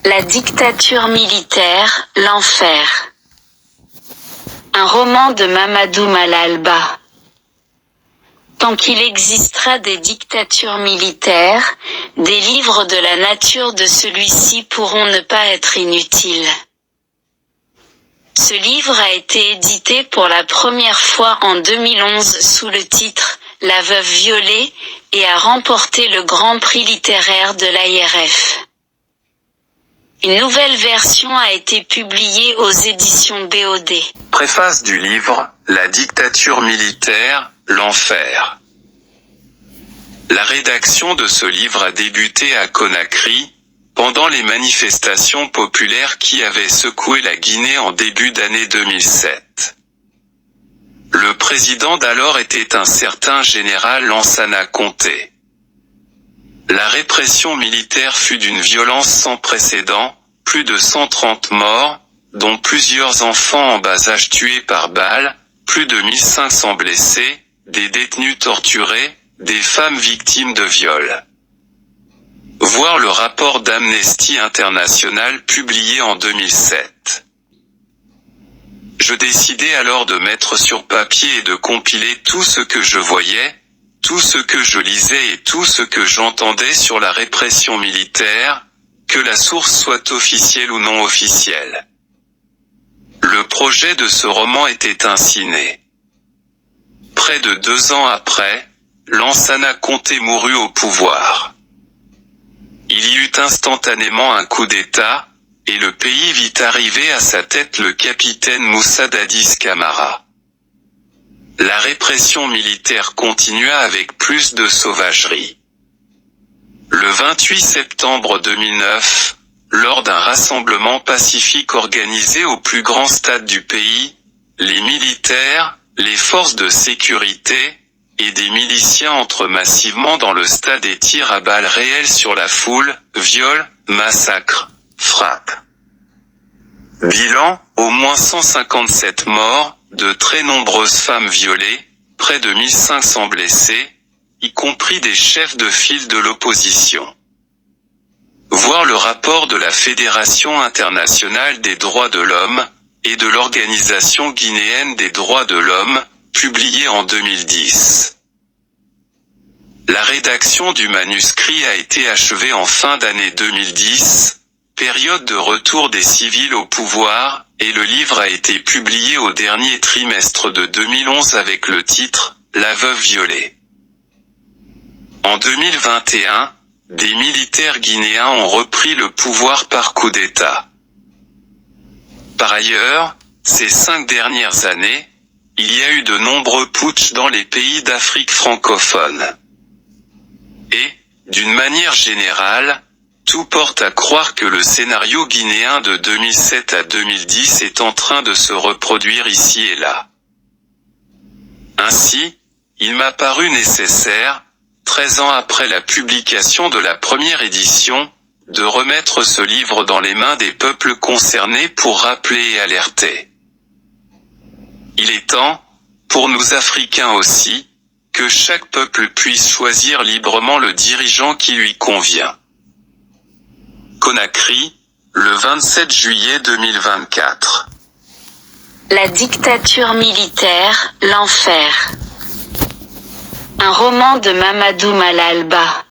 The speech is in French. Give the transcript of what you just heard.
La dictature militaire, l'enfer. Un roman de Mamadou Malalba. Tant qu'il existera des dictatures militaires, des livres de la nature de celui-ci pourront ne pas être inutiles. Ce livre a été édité pour la première fois en 2011 sous le titre « La veuve violée » et a remporté le Grand Prix littéraire de l'ARF. Une nouvelle version a été publiée aux éditions BOD. Préface du livre « La dictature militaire, l'enfer ». La rédaction de ce livre a débuté à Conakry, pendant les manifestations populaires qui avaient secoué la Guinée en début d'année 2007. Le président d'alors était un certain général Lansana Conté. La répression militaire fut d'une violence sans précédent, plus de 130 morts, dont plusieurs enfants en bas âge tués par balles, plus de 1500 blessés, des détenus torturés, des femmes victimes de viols. Voir le rapport d'Amnesty International publié en 2007. Je décidai alors de mettre sur papier et de compiler tout ce que je voyais, tout ce que je lisais et tout ce que j'entendais sur la répression militaire, que la source soit officielle ou non officielle. Le projet de ce roman était ainsi né. Près de 2 ans après, Lansana Conté mourut au pouvoir. Il y eut instantanément un coup d'État, et le pays vit arriver à sa tête le capitaine Moussa Dadis Camara. La répression militaire continua avec plus de sauvagerie. Le 28 septembre 2009, lors d'un rassemblement pacifique organisé au plus grand stade du pays, les militaires, les forces de sécurité, et des miliciens entrent massivement dans le stade et tirent à balles réelles sur la foule, viol, massacre, frappe. Bilan, au moins 157 morts, de très nombreuses femmes violées, près de 1500 blessés, y compris des chefs de file de l'opposition. Voir le rapport de la Fédération internationale des droits de l'homme, et de l'Organisation guinéenne des droits de l'homme, publié en 2010. La rédaction du manuscrit a été achevée en fin d'année 2010, période de retour des civils au pouvoir, et le livre a été publié au dernier trimestre de 2011 avec le titre « La veuve violée ». En 2021, des militaires guinéens ont repris le pouvoir par coup d'État. Par ailleurs, ces 5 dernières années, il y a eu de nombreux putschs dans les pays d'Afrique francophone. Et, d'une manière générale, tout porte à croire que le scénario guinéen de 2007 à 2010 est en train de se reproduire ici et là. Ainsi, il m'a paru nécessaire, 13 ans après la publication de la première édition, de remettre ce livre dans les mains des peuples concernés pour rappeler et alerter. Il est temps, pour nous Africains aussi, que chaque peuple puisse choisir librement le dirigeant qui lui convient. Conakry, le 27 juillet 2024. La dictature militaire, l'enfer. Un roman de Mamadou Malalba.